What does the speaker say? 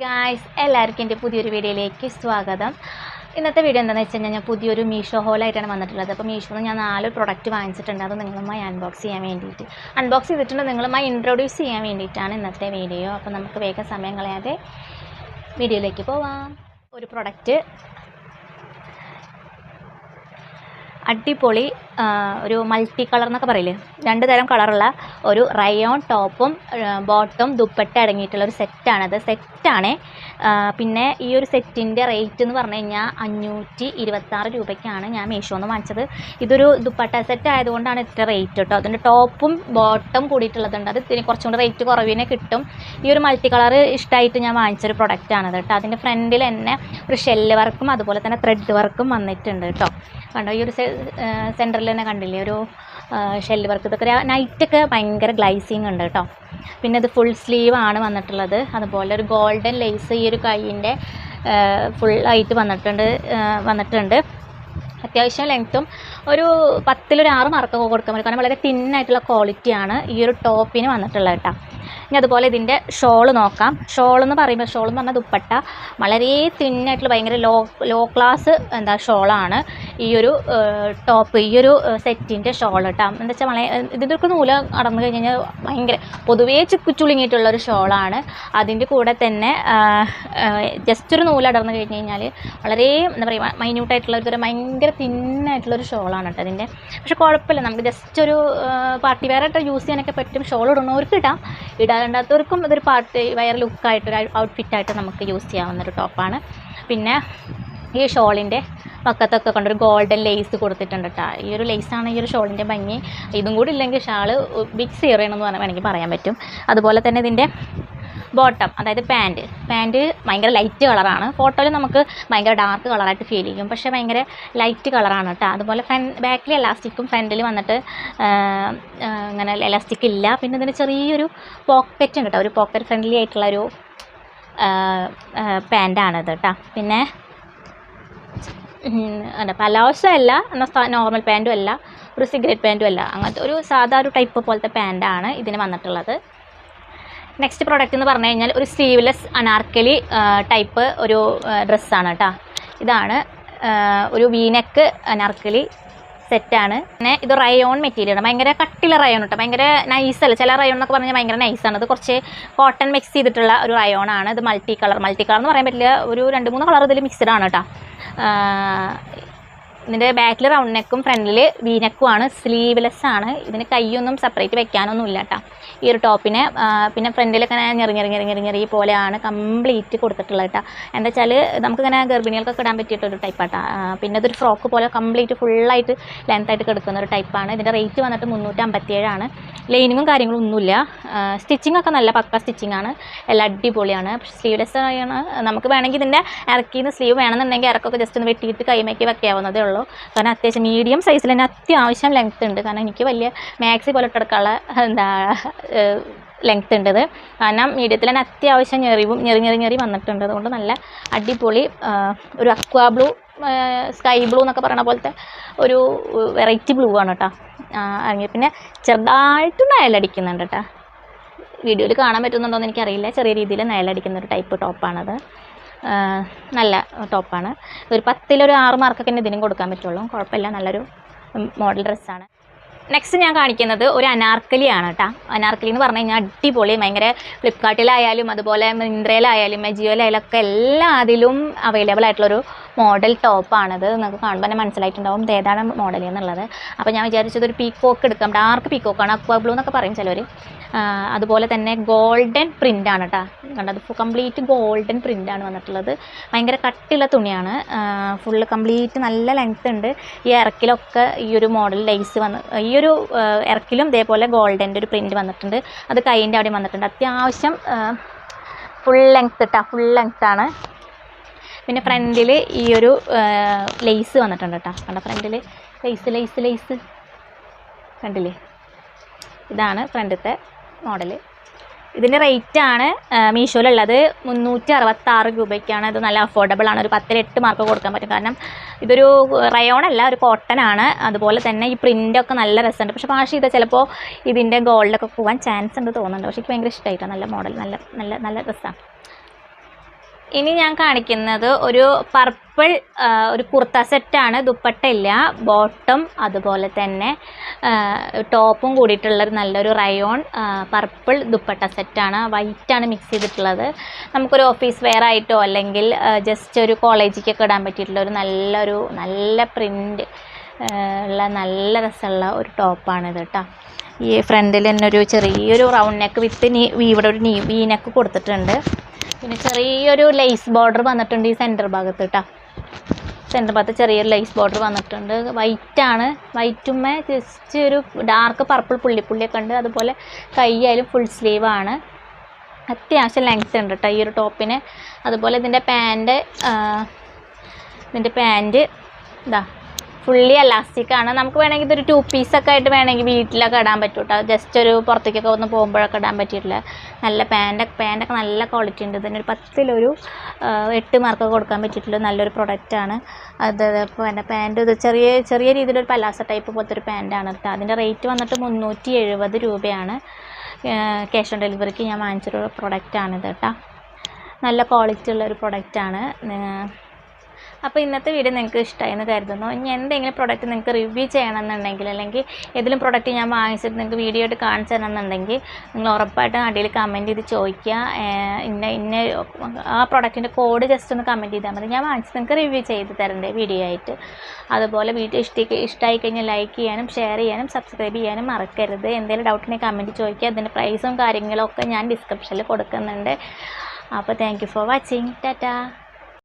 Guys, എല്ലാവർക്കും എൻ്റെ പുതിയൊരു വീഡിയോയിലേക്ക് സ്വാഗതം. ഇന്നത്തെ വീഡിയോ എന്താണെന്ന് വെച്ച് കഴിഞ്ഞാൽ ഞാൻ പുതിയൊരു മീഷോ ഹോളായിട്ടാണ് വന്നിട്ടുള്ളത്. അപ്പോൾ മീഷോന്ന് ഞാൻ 4 പ്രൊഡക്റ്റ് വാങ്ങിച്ചിട്ടുണ്ട്. അത് നിങ്ങളുമായി അൺബോക്സ് ചെയ്യാൻ വേണ്ടിയിട്ട് ചെയ്തിട്ടുണ്ട്, നിങ്ങളുമായി ഇൻട്രൊഡ്യൂസ് ചെയ്യാൻ വേണ്ടിയിട്ടാണ് ഇന്നത്തെ വീഡിയോ. അപ്പോൾ നമുക്ക് വേഗം സമയം കളയാതെ വീഡിയോയിലേക്ക് പോവാം. ഒരു പ്രൊഡക്റ്റ് അടിപൊളി ഒരു മൾട്ടി കളർ എന്നൊക്കെ പറയില്ലേ, 2 തരം കളറുള്ള ഒരു റയോൺ ടോപ്പും ബോട്ടും ദുപ്പട്ട അടങ്ങിയിട്ടുള്ള ഒരു സെറ്റാണത്. സെറ്റാണ്. പിന്നെ ഈ ഒരു സെറ്റിൻ്റെ റേറ്റ് എന്ന് പറഞ്ഞു കഴിഞ്ഞാൽ 526 രൂപയ്ക്കാണ് ഞാൻ മീഷോന്ന് വാങ്ങിച്ചത്. ഇതൊരു ദുപ്പട്ട സെറ്റ് ആയതുകൊണ്ടാണ് ഇത്ര റേറ്റ് കേട്ടോ. അതിൻ്റെ ടോപ്പും ബോട്ടും കൂടിയിട്ടുള്ളതുണ്ട്. അത് കുറച്ചും കൂടി റേറ്റ് കുറവിനെ കിട്ടും. ഈ ഒരു മൾട്ടി കളർ ഇഷ്ടമായിട്ട് ഞാൻ വാങ്ങിച്ചൊരു പ്രൊഡക്റ്റാണത് കേട്ടോ. അതിൻ്റെ ഫ്രണ്ടിൽ തന്നെ ഒരു ഷെല്ല് വർക്കും അതുപോലെ തന്നെ ത്രെഡ് വർക്കും വന്നിട്ടുണ്ട് കേട്ടോ. കണ്ടോ, ഈ ഒരു സെൻറ്ററിൽ തന്നെ കണ്ടില്ലേ ഒരു ഷെല്ല് വർക്ക്. ഇതൊക്കെ നൈറ്റൊക്കെ ഭയങ്കര ഗ്ലൈസിങ് ഉണ്ട് കേട്ടോ. പിന്നെ ഇത് ഫുൾ സ്ലീവ് ആണ് വന്നിട്ടുള്ളത്. അതുപോലെ ഒരു ഗോൾഡൻ ലേസ് ഈ ഒരു കൈയിൻ്റെ ഫുള്ളായിട്ട് വന്നിട്ടുണ്ട്. അത്യാവശ്യം ലെങ്ത്തും ഒരു 10-ൽ ഒരു 6 മാർക്കൊക്കെ കൊടുക്കാൻ പറ്റും. കാരണം വളരെ തിന്നായിട്ടുള്ള ക്വാളിറ്റിയാണ് ഈ ഒരു ടോപ്പിന് വന്നിട്ടുള്ളത് കേട്ടോ. ഇനി അതുപോലെ ഇതിൻ്റെ ഷോള് നോക്കാം. ഷോളെന്ന് പറഞ്ഞാൽ ദുപ്പട്ട വളരെ തിന്നായിട്ടുള്ള ഭയങ്കര ലോ ക്ലാസ് ഷോളാണ് ഈ ഒരു ടോപ്പ്, ഈ ഒരു സെറ്റിൻ്റെ ഷോൾ കേട്ടോ. എന്താ വെച്ചാൽ ഇതിൻ്റെയൊക്കെ നൂല് അടന്നു കഴിഞ്ഞ് കഴിഞ്ഞാൽ ഭയങ്കര പൊതുവേ ചുളിങ്ങിയിട്ടുള്ളൊരു ഷോളാണ്. അതിൻ്റെ കൂടെ തന്നെ ജസ്റ്റ് ഒരു നൂല് അടർന്നു കഴിഞ്ഞ് കഴിഞ്ഞാൽ വളരെ എന്താ പറയുക മൈന്യൂട്ടായിട്ടുള്ള ഒരു ഭയങ്കര തിന്നായിട്ടുള്ളൊരു ഷോളാണ് കേട്ടോ അതിൻ്റെ. പക്ഷെ കുഴപ്പമില്ല, നമുക്ക് ജസ്റ്റ് ഒരു പാർട്ടി വെയറായിട്ട് യൂസ് ചെയ്യാനൊക്കെ പറ്റും. ഷോൾ ഇടുന്നവർക്ക് ഇടാണ്ടാത്തവർക്കും ഇതൊരു പാർട്ടി വെയർ ലുക്കായിട്ടൊരു ഔട്ട്ഫിറ്റായിട്ട് നമുക്ക് യൂസ് ചെയ്യാവുന്നൊരു ടോപ്പാണ്. പിന്നെ ഈ ഷോളിൻ്റെ പക്കത്തൊക്കെ കൊണ്ടൊരു ഗോൾഡൻ ലേസ് കൊടുത്തിട്ടുണ്ട് കേട്ടോ. ഈ ഒരു ലേസാണ് ഈ ഒരു ഷോളിൻ്റെ ഭംഗി. ഇതും കൂടി ഇല്ലെങ്കിൽ ഷാള് ബിഗ് സീറയാണെന്ന് വേണമെങ്കിൽ പറയാൻ പറ്റും. അതുപോലെ തന്നെ ഇതിൻ്റെ ബോട്ടം, അതായത് പാൻറ്റ് ഭയങ്കര ലൈറ്റ് കളറാണ്. ഫോട്ടോയിൽ നമുക്ക് ഭയങ്കര ഡാർക്ക് കളറായിട്ട് ഫീൽ ചെയ്യും, പക്ഷേ ഭയങ്കര ലൈറ്റ് കളറാണ് കേട്ടോ. അതുപോലെ ബാക്കിൽ എലാസ്റ്റിക്കും ഫ്രണ്ടിൽ വന്നിട്ട് ഇങ്ങനെ എലാസ്റ്റിക് ഇല്ല. പിന്നെ ഇതിന് ചെറിയൊരു പോക്കറ്റും കേട്ടോ, ഒരു പോക്കറ്റ് ഫ്രണ്ട്ലി ആയിട്ടുള്ളൊരു പാൻറ്റാണിത് കേട്ടോ. പിന്നെ പലാസോ അല്ല, എന്നാൽ നോർമൽ പാൻറ്റും അല്ല, ഒരു സിഗരറ്റ് പാൻറ്റും അല്ല, അങ്ങനത്തെ ഒരു സാധാ ഒരു ടൈപ്പ് പോലത്തെ പാൻറ്റാണ് ഇതിന് വന്നിട്ടുള്ളത്. നെക്സ്റ്റ് പ്രോഡക്റ്റ് എന്ന് പറഞ്ഞു കഴിഞ്ഞാൽ ഒരു സ്ലീവ്ലെസ് അനാർക്കലി ടൈപ്പ് ഒരു ഡ്രസ്സാണ് കേട്ടോ. ഇതാണ് ഒരു വീനെക്ക് അനാർക്കലി സെറ്റാണ്. പിന്നെ ഇത് റയോൺ മെറ്റീരിയലാണ്, ഭയങ്കര കട്ടിയുള്ള റയോൺ കേട്ടോ. ഭയങ്കര നൈസല്ല, ചില റയോൺ എന്നൊക്കെ പറഞ്ഞാൽ ഭയങ്കര നൈസാണ്. ഇത് കുറച്ച് കോട്ടൺ മിക്സ് ചെയ്തിട്ടുള്ള ഒരു റയോണാണ്. ഇത് മൾട്ടി കളർ എന്ന് പറയാൻ പറ്റില്ല, ഒരു 2-3 കളർ ഇതിൽ മിക്സ്ഡ് ആണ് കേട്ടോ. ഇതിൻ്റെ ബാക്കിൽ റൗണ്ട് നെക്കും ഫ്രണ്ടിൽ വീനെക്കുമാണ്. സ്ലീവ്ലെസ് ആണ്. ഇതിന് കൈയൊന്നും സെപ്പറേറ്റ് വെക്കാനൊന്നും ഇല്ല കേട്ടോ ഈ ഒരു ടോപ്പിന്. പിന്നെ ഫ്രണ്ടിലൊക്കെ ഞെറി പോലെയാണ് കംപ്ലീറ്റ് കൊടുത്തിട്ടുള്ളത് കേട്ടോ. എന്താ വെച്ചാൽ നമുക്കിങ്ങനെ ഗർഭിണികൾക്കൊക്കെ ഇടാൻ പറ്റിയിട്ടൊരു ടൈപ്പാട്ടോ. പിന്നെ ഇതൊരു ഫ്രോക്ക് പോലെ കംപ്ലീറ്റ് ഫുള്ളായിട്ട് ലെങ്ത്തായിട്ട് കിടക്കുന്ന ഒരു ടൈപ്പാണ്. ഇതിൻ്റെ റേറ്റ് വന്നിട്ട് 357 ആണ്. ലൈനിങ്ങും കാര്യങ്ങളും ഒന്നുമില്ല. സ്റ്റിച്ചിങ് ഒക്കെ നല്ല പക്ക സ്റ്റിച്ചിങ് ആണ്, എല്ലാം അടിപൊളിയാണ്. സ്ലീവ്ലെസ് ആണ്. നമുക്ക് വേണമെങ്കിൽ ഇതിൻ്റെ ഇറക്കിന്ന് സ്ലീവ് വേണമെന്നുണ്ടെങ്കിൽ ഇറക്കൊക്കെ ജസ്റ്റ് ഒന്ന് വെട്ടിയിട്ട് കൈമേക്ക് വെക്കാവുന്നതേ ഉള്ളൂ. കാരണം അത്യാവശ്യം മീഡിയം സൈസിൽ തന്നെ അത്യാവശ്യം ലെങ്ത്ത് ഉണ്ട്. കാരണം എനിക്ക് വലിയ മാക്സി പോലെ ഇട്ടെടുക്കാനുള്ള ലെങ്ത്ത് ഉണ്ട് ഇത്. കാരണം മീഡിയത്തിൽ തന്നെ അത്യാവശ്യം ഞെറി വന്നിട്ടുണ്ട്. അതുകൊണ്ട് നല്ല അടിപൊളി ഒരു അക്വാ ബ്ലൂ, സ്കൈ ബ്ലൂ എന്നൊക്കെ പറയുന്ന പോലത്തെ ഒരു വെറൈറ്റി ബ്ലൂ ആണ് കേട്ടോ. പിന്നെ ചെറുതായിട്ട് നയലടിക്കുന്നുണ്ട് കേട്ടോ. വീഡിയോയിൽ കാണാൻ പറ്റുന്നുണ്ടോയെന്ന് എനിക്കറിയില്ല. ചെറിയ രീതിയിൽ നയലടിക്കുന്നൊരു ടൈപ്പ് ടോപ്പാണത്. നല്ല ടോപ്പാണ്. ഒരു 10-ൽ ഒരു 6 മാർക്കൊക്കെ ഇതിനും കൊടുക്കാൻ പറ്റുള്ളൂ. കുഴപ്പമില്ല, നല്ലൊരു മോഡൽ ഡ്രസ്സാണ്. നെക്സ്റ്റ് ഞാൻ കാണിക്കുന്നത് ഒരു അനാർക്കലിയാണ് കേട്ടോ. അനാർക്കലി എന്ന് പറഞ്ഞു കഴിഞ്ഞാൽ അടിപൊളി, ഭയങ്കര ഫ്ലിപ്കാർട്ടിലായാലും അതുപോലെ മിന്ത്രയിലായാലും മെജിയോയിലായാലും ഒക്കെ എല്ലാ അതിലും അവൈലബിൾ ആയിട്ടുള്ളൊരു മോഡൽ ടോപ്പാണിത്. നിങ്ങൾക്ക് കാണുമ്പോൾ തന്നെ മനസ്സിലായിട്ടുണ്ടാവും ഇത് ഏതാണ് മോഡൽ എന്നുള്ളത്. അപ്പോൾ ഞാൻ വിചാരിച്ചത് ഒരു പീക്കോക്ക് എടുക്കാം. ഡാർക്ക് പീക്കോക്കാണ്, അക്വാ ബ്ലൂ എന്നൊക്കെ പറയും ചിലർ. അതുപോലെ തന്നെ ഗോൾഡൻ പ്രിൻ്റാണ് കേട്ടോ. കണ്ടത് കംപ്ലീറ്റ് ഗോൾഡൻ പ്രിൻ്റാണ് വന്നിട്ടുള്ളത്. ഭയങ്കര കട്ടിയുള്ള തുണിയാണ്. ഫുള്ള് കംപ്ലീറ്റ് നല്ല ലെങ്ത്ത് ഉണ്ട്. ഈ ഇറക്കിലൊക്കെ ഈ ഒരു മോഡൽ ലേസ് ഈ ഒരു ഇറക്കിലും ഇതേപോലെ ഗോൾഡൻ്റെ ഒരു പ്രിൻ്റ് വന്നിട്ടുണ്ട്. അത് കൈയിൻ്റെ അവിടെയും വന്നിട്ടുണ്ട്. അത്യാവശ്യം ഫുൾ ലെങ്ത്ത് കേട്ടോ, ഫുൾ ലെങ്ത്താണ്. പിന്നെ ഫ്രണ്ടിൽ ഈ ഒരു ലേസ് വന്നിട്ടുണ്ട് കേട്ടോ. കണ്ട ഫ്രണ്ടിൽ ലേസ് കണ്ടില്ലേ, ഇതാണ് ഫ്രണ്ടത്തെ മോഡൽ. ഇതിൻ്റെ റേറ്റാണ് മീഷോയിലുള്ളത് 366 രൂപയ്ക്കാണ്. ഇത് നല്ല അഫോർഡബിൾ ആണ്. ഒരു 10-ൽ 8 മാർക്ക് കൊടുക്കാൻ പറ്റും. കാരണം ഇതൊരു റയോൺ അല്ല, ഒരു കോട്ടൺ ആണ്. അതുപോലെ തന്നെ ഈ പ്രിൻ്റൊക്കെ നല്ല രസമുണ്ട്. പക്ഷേ വാഷ് ചെയ്താൽ ചിലപ്പോൾ ഇതിൻ്റെ ഗോൾഡൊക്കെ പോകാൻ ചാൻസ് ഉണ്ട് തോന്നുന്നുണ്ട്. പക്ഷേ എനിക്ക് ഭയങ്കര ഇഷ്ടമായിട്ടാണ്. നല്ല മോഡൽ, നല്ല നല്ല നല്ല ഡ്രസ്സാണ്. ഇനി ഞാൻ കാണിക്കുന്നത് ഒരു പർപ്പിൾ ഒരു കുർത്ത സെറ്റാണ്. ദുപ്പട്ട ഇല്ല, ബോട്ടം അതുപോലെ തന്നെ ടോപ്പും കൂടിയിട്ടുള്ളൊരു നല്ലൊരു റയോൺ പർപ്പിൾ ദുപ്പട്ട സെറ്റാണ്. വൈറ്റാണ് മിക്സ് ചെയ്തിട്ടുള്ളത്. നമുക്കൊരു ഓഫീസ് വെയർ ആയിട്ടോ അല്ലെങ്കിൽ ജസ്റ്റ് ഒരു കോളേജിലേക്കൊക്കെ ഇടാൻ പറ്റിയിട്ടുള്ള ഒരു നല്ല പ്രിൻ്റ് ഉള്ള നല്ല രസമുള്ള ഒരു ടോപ്പാണിത് കേട്ടോ. ഈ ഫ്രണ്ടിൽ തന്നെ ഒരു ചെറിയൊരു റൗണ്ട് നെക്ക് വിത്ത് ഇവിടെ ഒരു വി നെക്ക് കൊടുത്തിട്ടുണ്ട്. പിന്നെ ചെറിയൊരു ലേസ് ബോർഡർ വന്നിട്ടുണ്ട് ഈ സെൻറ്റർ ഭാഗത്ത് കേട്ടോ. സെൻറ്റർ ഭാഗത്ത് ചെറിയൊരു ലേസ് ബോർഡർ വന്നിട്ടുണ്ട്. വൈറ്റാണ്. വൈറ്റുമ്മേ ജസ്റ്റ് ഒരു ഡാർക്ക് പർപ്പിൾ പുള്ളിയൊക്കെ ഉണ്ട്. അതുപോലെ കൈയായാലും ഫുൾ സ്ലീവാണ്. അത്യാവശ്യം ലെങ്ത്ത് ഉണ്ട് കേട്ടോ ഈ ഒരു ടോപ്പിന്. അതുപോലെ ഇതിൻ്റെ പാൻറ്റ് ഇതാ ഫുള്ളി എലാസ്റ്റിക്കാണ്. നമുക്ക് വേണമെങ്കിൽ ഇതൊരു 2 പീസൊക്കെ ആയിട്ട് വേണമെങ്കിൽ വീട്ടിലൊക്കെ ഇടാൻ പറ്റും കേട്ടോ. ജസ്റ്റ് ഒരു പുറത്തേക്കൊക്കെ ഒന്ന് പോകുമ്പോഴൊക്കെ ഇടാൻ പറ്റിയിട്ടില്ല. നല്ല പാൻറ്റൊക്കെ നല്ല ക്വാളിറ്റി ഉണ്ട്. ഇതിനൊരു 10-ൽ 8 മാർക്ക് കൊടുക്കാൻ പറ്റിയിട്ടുള്ള നല്ലൊരു പ്രൊഡക്റ്റാണ്. പിന്നെ പാൻറ്റ് ഇത് ചെറിയ രീതിയിലൊരു പലാസ ടൈപ്പ് പോലത്തെ ഒരു പാൻറ്റാണ് കേട്ടോ. അതിൻ്റെ റേറ്റ് വന്നിട്ട് 370 രൂപയാണ്. ക്യാഷ് ഓൺ ഡെലിവറിക്ക് ഞാൻ വാങ്ങിച്ചൊരു പ്രൊഡക്റ്റാണിത് കേട്ടോ. നല്ല ക്വാളിറ്റി ഉള്ളൊരു പ്രൊഡക്റ്റാണ്. അപ്പോൾ ഇന്നത്തെ വീഡിയോ നിങ്ങൾക്ക് ഇഷ്ടമായെന്ന് കരുതുന്നു. ഇനി എന്തെങ്കിലും പ്രൊഡക്റ്റ് നിങ്ങൾക്ക് റിവ്യൂ ചെയ്യണമെന്നുണ്ടെങ്കിൽ അല്ലെങ്കിൽ ഏതെങ്കിലും പ്രൊഡക്റ്റ് ഞാൻ വാങ്ങിച്ചിട്ട് നിങ്ങൾക്ക് വീഡിയോ ആയിട്ട് കാണിച്ചു തരണമെന്നുണ്ടെങ്കിൽ നിങ്ങൾ ഉറപ്പായിട്ടും അടിയിൽ കമൻറ്റ് ചെയ്ത് ചോദിക്കുക. ആ പ്രൊഡക്റ്റിൻ്റെ കോഡ് ജസ്റ്റ് ഒന്ന് കമൻറ്റ് ചെയ്താൽ മതി. ഞാൻ വാങ്ങിച്ചിട്ട് നിങ്ങൾക്ക് റിവ്യൂ ചെയ്ത് തരണ്ടേ വീഡിയോ ആയിട്ട്. അതുപോലെ വീഡിയോ ഇഷ്ടമായി കഴിഞ്ഞാൽ ലൈക്ക് ചെയ്യാനും ഷെയർ ചെയ്യാനും സബ്സ്ക്രൈബ് ചെയ്യാനും മറക്കരുത്. എന്തെങ്കിലും ഡൗട്ട് ഉണ്ടെങ്കിൽ കമൻറ്റ് ചോദിക്കുക. അതിൻ്റെ പ്രൈസും കാര്യങ്ങളൊക്കെ ഞാൻ ഡിസ്ക്രിപ്ഷനിൽ കൊടുക്കുന്നുണ്ട്. അപ്പോൾ thank you for watching. Tata.